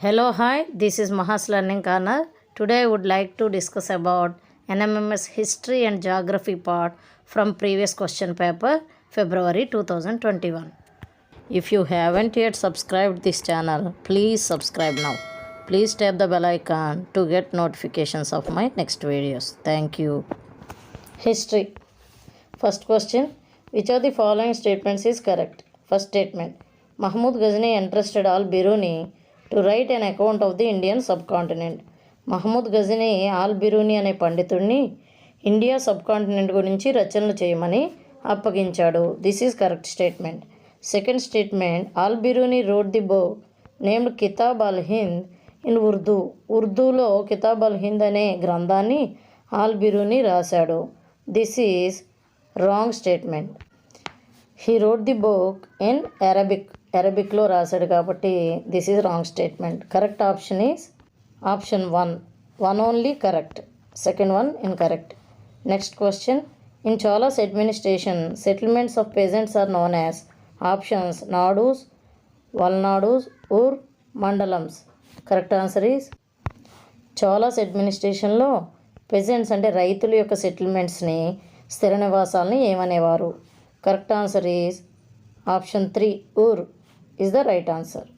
Hello, hi, this is Mahas Learning Corner. Today I would like to discuss about NMMS History and Geography part from previous question paper, February 2021. If you haven't yet subscribed this channel, please subscribe now. Please tap the bell icon to get notifications of my next videos. Thank you. History. First question. Which of the following statements is correct? First statement. Mahmud Ghazni entrusted al-Biruni to write an account of the Indian subcontinent. Mahmud Ghazni Al Biruni అనే పండితుడిని India subcontinent గురించి రచనలు చేయమని అప్పగించాడు. This is correct statement. Second statement, Al Biruni wrote the book named Kitab al Hind in Urdu. ఉర్దూలో కితాబ్ అల్ హింద్ అనే గ్రంథాన్ని ఆల్ బిరూని రాశాడు. This is wrong statement. He wrote the book in అరబిక్లో రాశాడు కాబట్టి this is wrong statement. Correct option is option 1 only correct. Second one incorrect. Next question. In Cholas administration settlements of peasants are known as options Nadus, Valanadus, Ur, Mandalams. Correct answer is Cholas అడ్మినిస్ట్రేషన్లో peasants అంటే రైతుల యొక్క సెటిల్మెంట్స్ని, స్థిర నివాసాలని ఏమనేవారు? Correct answer is option 3 Ur is the right answer.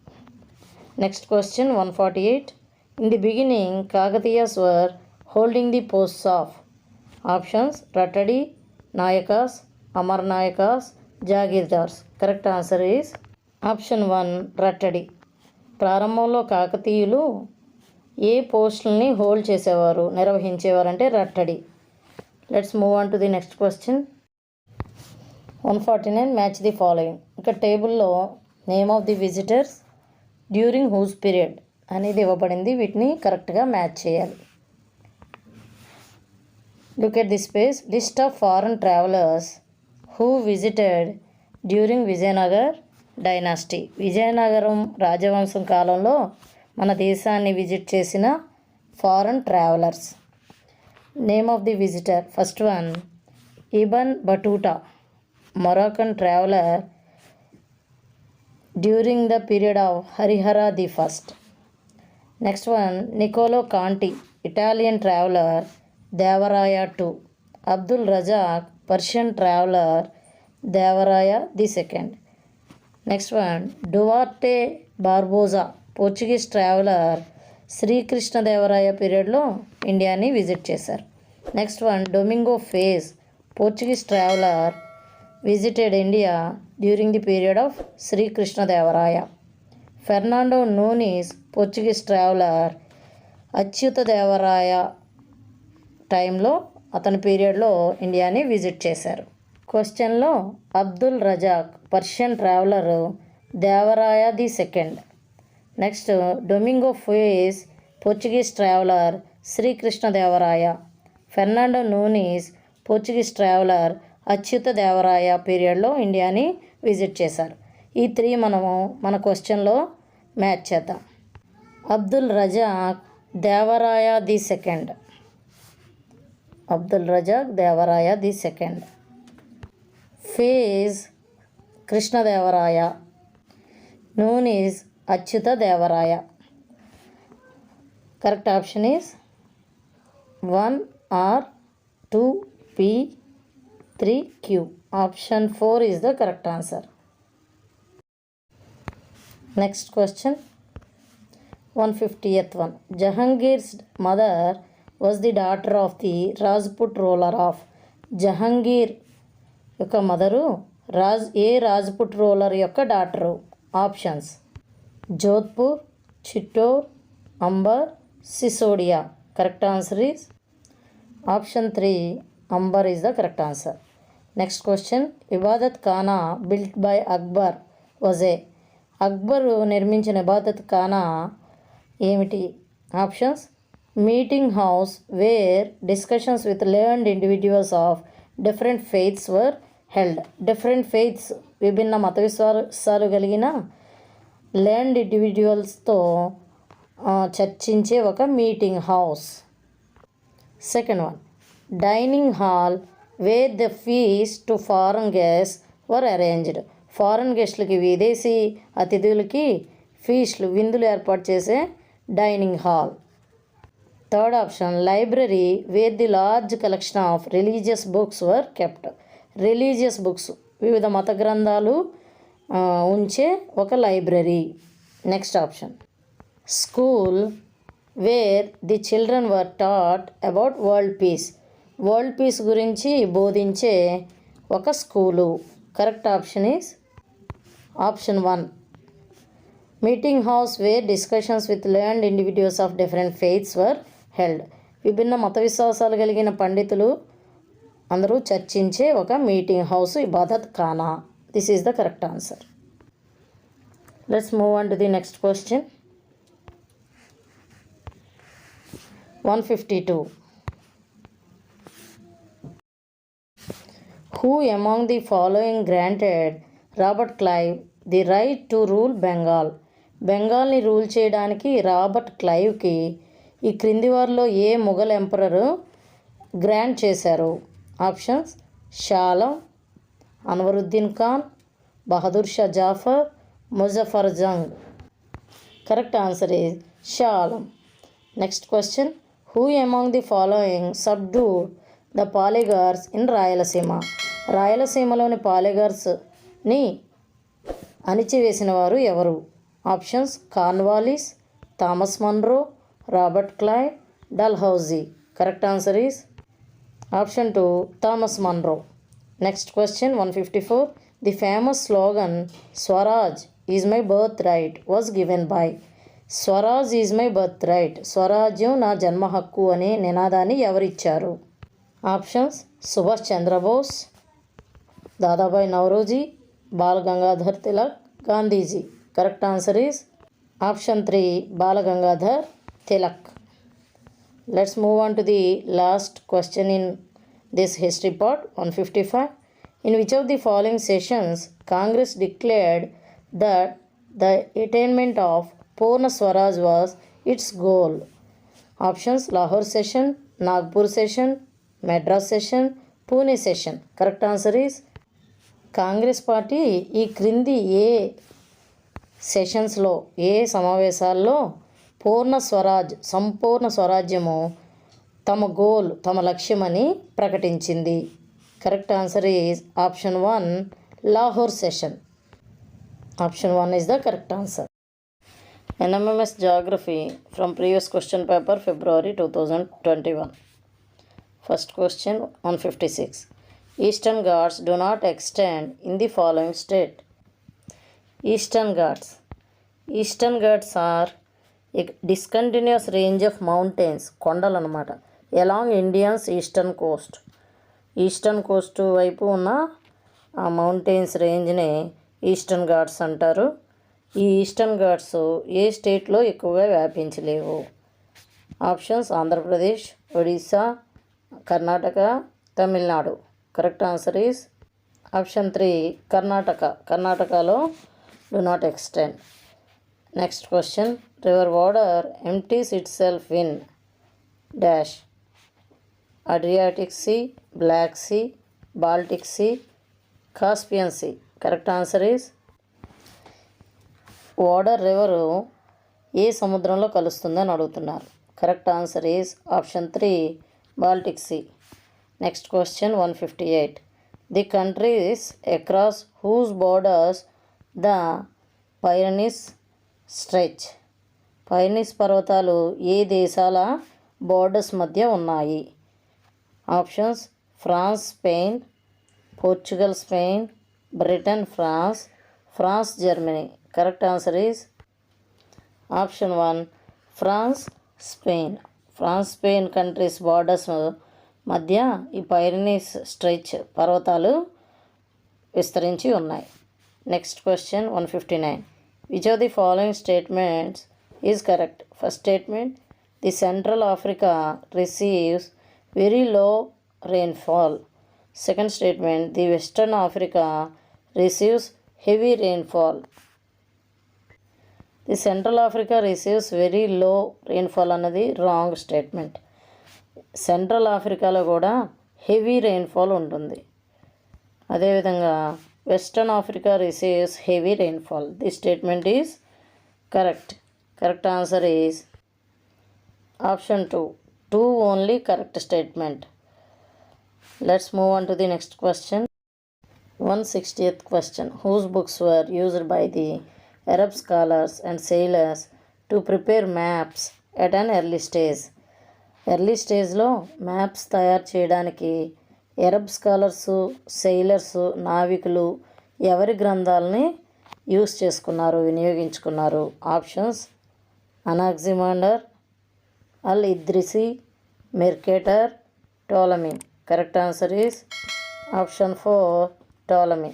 Next question 148. In the beginning, Kakatiyas were holding the posts of options Rattadi, Nayakas, Amar Nayakas, Jagirdars. Correct answer is option 1 Rattadi. ప్రారంభంలో కాకతీయులు ఏ పోస్టులని హోల్డ్ చేసేవారు, నిర్వహించేవారంటే Rattadi. Let's move on to the next question. 149. Match the following. ఇక్కడ టేబుల్లో name of the visitors during whose period అనేది ఇవ్వబడింది. వీటిని కరెక్ట్గా మ్యాచ్ చేయాలి. Look at this page. List of foreign travellers who visited during Vijayanagar dynasty. Vijayanagaram రాజవంశం కాలంలో మన దేశాన్ని విజిట్ చేసిన foreign travellers. Name of the visitor. First one Ibn Battuta, Moroccan traveller during the period of Harihara the first. Next one Niccolo Conti, Italian traveller, Devaraya II. Abdul Razzaq, Persian traveller, Devaraya the second. Next one Duarte Barbosa, Portuguese traveller, Srikrishnadevaraya పీరియడ్లో ఇండియాని visit చేశారు. Next one Domingo Paes, Portuguese traveller, visited India during the period of Srikrishnadevaraya. Fernando Nuniz, Portuguese traveller, Achyutadevaraya టైంలో అతని పీరియడ్లో ఇండియాని visit చేశారు. క్వశ్చన్లో Abdul Razzaq, Persian traveller, Devaraya the second. Next Domingo Paes, Portuguese traveller, Srikrishnadevaraya. Fernando Nuniz, Portuguese traveller, అచ్యుతదేవరాయ పీరియడ్లో ఇండియాని visit చేశారు. ఈ 3 మనము మన క్వశ్చన్లో మ్యాచ్ చేద్దాం. Abdul Razzaq, Devaraya the second. Abdul Razzaq, Devaraya the second. Paes, Krishnadevaraya. Nuniz, Achyuta Devaraya. Correct option is 1 R 2 P 3 Q. Option 4 is the correct answer. Next question 150th one. Jahangir's mother was the daughter of the Rajput ruler of. Jahangir యొక్క mother ఏ Rajput ruler యొక్క daughter? Options Jodhpur, Chittor, Amber, Sisodia. Correct answer is option 3 Amber is the correct answer. Next question. Ibadat Khana built by Akbar was a. Akbar నిర్మించిన ఇబాదత్ ఖానా ఏమిటి? Options meeting house where discussions with learned individuals of different faiths were held. Different faiths, విభిన్న మత విశ్వాసాలు కలిగిన learned ఇండివిజువల్స్తో చర్చించే ఒక meeting house. Second one dining hall wear the feast to foreign guests were arranged. Foreign గెస్ట్లకి, విదేశీ అతిథులకి ఫీస్ట్లు విందులు ఏర్పాటు చేసే dining hall. Third option library where the large collection of religious books were kept. Religious books వివిధ మత గ్రంథాలు ఉంచే ఒక library. Next option school where the children were taught about world peace. World peace గురించి బోధించే ఒక school. Correct option is option 1. Meeting house where discussions with learned individuals of different faiths were held. విభిన్న మత విశ్వాసాలు కలిగిన పండితులు అందరూ చర్చించే ఒక meeting house Ibadat Khana. This is the correct answer. Let's move on to the next question. 152. Who among the following granted Robert Clive the right to rule Bengal? బెంగాల్ని rule చేయడానికి రాబర్ట్ క్లైవ్కి ఈ క్రింది వారిలో ఏ మొఘల్ ఎంపరర్ గ్రాంట్ చేశారు? Options Shah Alam, Anwaruddin Khan, Bahadur Shah Zafar, Muzaffar Jung. Correct answer is Shah Alam. Next question. Who among the following subdued the Poligars in Rayalaseema? రాయలసీమలోని పాలిగార్స్ని అణిచివేసిన వారు ఎవరు? Options Cornwallis, Thomas Munro, Robert Clive, Dalhousie. Correct answer is option 2 Thomas Munro. Next question 154. The famous slogan Swaraj is my birth right was given by. Swaraj is my birth right, స్వరాజ్యం నా జన్మ హక్కు అనే నినాదాన్ని ఎవరిచ్చారు? Options Subhash Chandrabose, Dadabhai Naoroji, Bal Gangadhar Tilak, Gandhiji. Correct answer is option 3 Bala Gangadhar Tilak. Let's move on to the last question in this history part. 155. In which of the following sessions Congress declared that the attainment of Purna Swaraj was its goal? Options Lahore session, Nagpur session, Madras session, Pune session. Correct answer is Congress party ఈ క్రింది ఏ సెషన్స్లో ఏ సమావేశాల్లో సంపూర్ణ స్వరాజ్యము తమ లక్ష్యమని ప్రకటించింది? Correct answer is option 1 Lahore session. Option 1 is the correct answer. NMMS Geography from previous question paper February 2021. First question 156. Eastern Ghats do not extend in the following state. Eastern Ghats are a discontinuous range of mountains, కొండలు అన్నమాట, along India's eastern coast. Eastern Coast వైపు ఉన్న ఆ mountains రేంజ్ని eastern Ghats అంటారు. ఈ eastern Ghats ఏ స్టేట్లో ఎక్కువగా వ్యాపించలేవు? Options Andhra Pradesh, Odisha, Karnataka, Tamil Nadu. Correct answer is option 3 కర్ణాటకలో do not extend. Next question. River water empties itself in dash. Adriatic Sea, Black Sea, Baltic Sea, Caspian Sea. Correct answer is water river ఏ సముద్రంలో కలుస్తుందని అడుగుతున్నారు. Correct answer is option 3 Baltic Sea. Next question 158. The countries across whose borders the Pyrenees stretch. Pyrenees పర్వతాలు ఏ దేశాల borders మధ్య ఉన్నాయి? Options France Spain, Portugal Spain, Britain France, France Germany. Correct answer is option 1 France Spain countries borders మధ్య ఈ Pyrenees stretch పర్వతాలు విస్తరించి ఉన్నాయి. Next question 159. Which of the following statements is correct? First statement, the central Africa receives very low rainfall. Second statement, the Western Africa receives heavy rainfall. The Central Africa receives very low rainfall అన్నది wrong statement. Central ఆఫ్రికాలో కూడా heavy rainfall ఉంటుంది. అదేవిధంగా western Africa receives heavy rainfall. The statement is Correct. Correct answer is option 2. 2 only correct statement. Let's move on to the next question. 160th question. Whose books were used by the Arab scholars and sailors to prepare maps at an early stage? Early స్టేజ్లో maps తయారు చేయడానికి Arab scholars సెయిలర్సు నావికులు ఎవరి గ్రంథాలని use చేసుకున్నారు, వినియోగించుకున్నారు? Options: Anaximander, Al Idrisi, Mercator, Ptolemy. Correct answer is option 4, Ptolemy.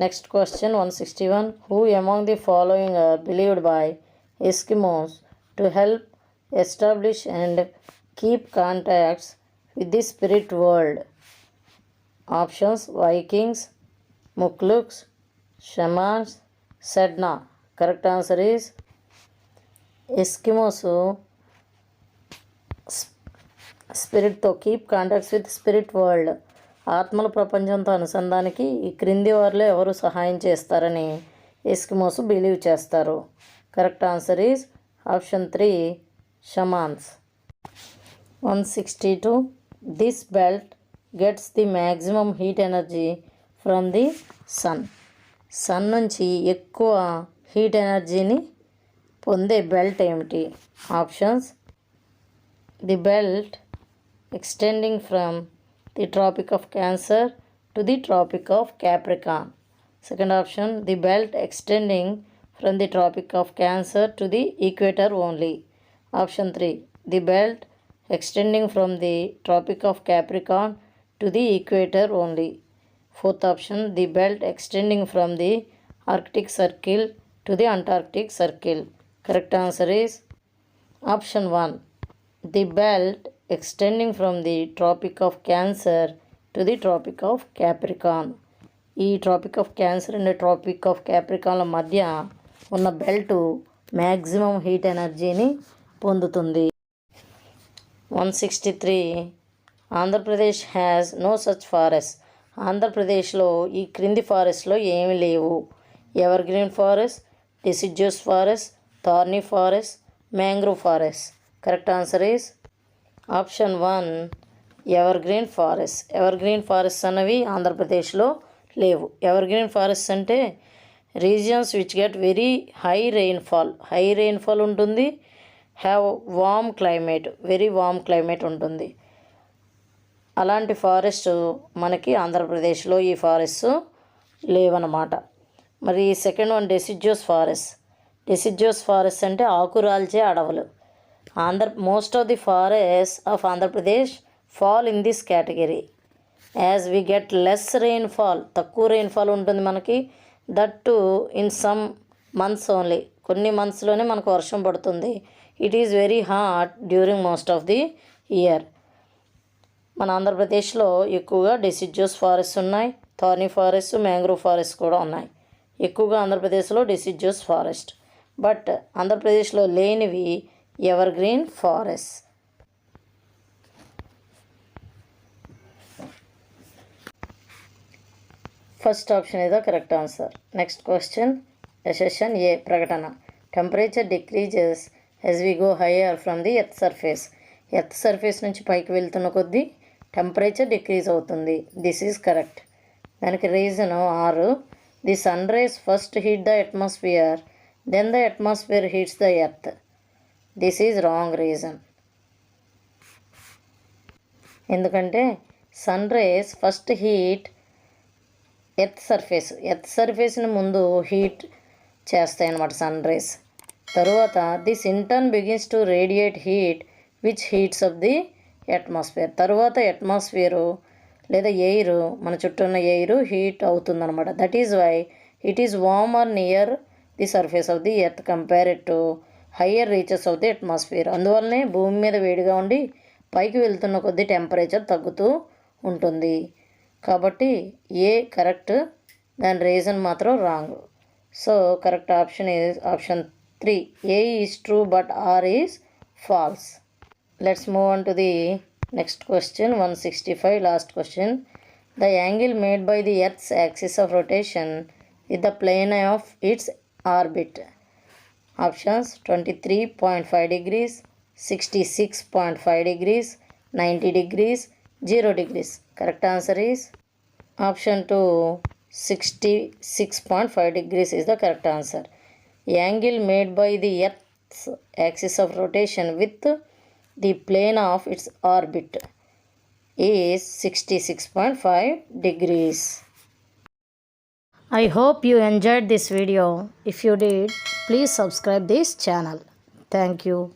Next question 161. Who among the following are believed by Eskimos to help establish and keep contacts with the spirit world? Options: Vikings, Mukluks, Shamans, Sedna. Correct answer is Eskimos స్పిరిట్తో keep contacts with spirit world, ఆత్మల ప్రపంచంతో అనుసంధానికి ఈ క్రింది వారిలో ఎవరు సహాయం చేస్తారని ఎస్కిమోస్ బిలీవ్ చేస్తారు? Correct answer is option 3, shamans. 162. This belt gets the maximum heat energy from the sun. Sun నుంచి ఎక్కువ హీట్ ఎనర్జీని పొందే బెల్ట్ ఏమిటి? Options: the belt extending from the tropic of cancer to the tropic of capricorn. Second option: the belt extending from the tropic of cancer to the equator only. Option 3: the belt extending from the Tropic of Capricorn to the equator only. Fourth option: the belt extending from the Arctic Circle to the Antarctic Circle. Correct answer is option 1, the belt extending from the Tropic of Cancer to the Tropic of Capricorn. ఈ tropic of cancer and tropic of క్యాప్రికాన్ల మధ్య ఉన్న belt maximum heat ఎనర్జీని పొందుతుంది. 163. Andhra Pradesh has no such forest. ఆంధ్రప్రదేశ్లో ఈ క్రింది ఫారెస్ట్లో ఏమీ లేవు? Evergreen forest, deciduous forest, thorny forest, mangrove forest. Correct answer is option 1, evergreen forest. Evergreen forest అన్నవి ఆంధ్రప్రదేశ్లో లేవు. ఎవర్ గ్రీన్ ఫారెస్ట్ అంటే regions which get very high rainfall ఉంటుంది, have warm climate, very warm climate ఉంటుంది. అలాంటి forest మనకి ఆంధ్రప్రదేశ్లో ఈ ఫారెస్ట్ లేవన్నమాట. మరి second one deciduous forest. Deciduous forest అంటే ఆకురాల్చే అడవులు. Most of the forest of Andhra Pradesh fall in this category as we get less rainfall. తక్కువ రెయిన్ఫాల్ ఉంటుంది మనకి, that to in some months only, కొన్ని మంత్స్లోనే మనకు వర్షం పడుతుంది. It is very hot during most of the year. మన ఆంధ్రప్రదేశ్లో ఎక్కువగా డెసిడ్యూస్ ఫారెస్ట్ ఉన్నాయి, థార్నీ ఫారెస్ట్, మ్యాంగ్రూవ్ ఫారెస్ట్ కూడా ఉన్నాయి. ఎక్కువగా ఆంధ్రప్రదేశ్లో డెసిడ్యూస్ ఫారెస్ట్. బట్ ఆంధ్రప్రదేశ్లో లేనివి evergreen forest. First option is the correct answer. Next question, session A ప్రకటన. Temperature decreases as we go higher from the earth surface. Earth surface నుంచి పైకి వెళ్తున్న కొద్దీ టెంపరేచర్ డిక్రీజ్ అవుతుంది. This is correct. దానికి reason 6, the sun rays first heat the atmosphere, then the atmosphere heats the earth. This is wrong reason. ఎందుకంటే sun rays first heat earth సర్ఫేస్ని ముందు heat చేస్తాయి అన్నమాట సన్ రేస్. తరువాత this in turn begins to radiate heat which heats of the atmosphere. తరువాత atmosphere లేదా air, మన చుట్టూ ఉన్న ఎయిర్ హీట్ అవుతుందన్నమాట. That is why it is warmer near the surface of the earth compared to higher reaches of the atmosphere. అందువల్లనే భూమి మీద వేడిగా ఉండి పైకి వెళ్తున్న కొద్దీ టెంపరేచర్ తగ్గుతూ ఉంటుంది. కాబట్టి ఏ కరెక్ట్, దాని రీజన్ మాత్రం wrong. So correct option is option 3. A is true but R is false. Let's move on to the next question. 165, last question. The angle made by the Earth's axis of rotation is the plane of its orbit. Options 23.5 degrees, 66.5 degrees, 90 degrees, 0 degrees. Correct answer is option 2, 66.5 degrees is the correct answer. Angle made by the Earth's axis of rotation with the plane of its orbit is 66.5 degrees. I hope you enjoyed this video. If you did, please subscribe this channel. Thank you.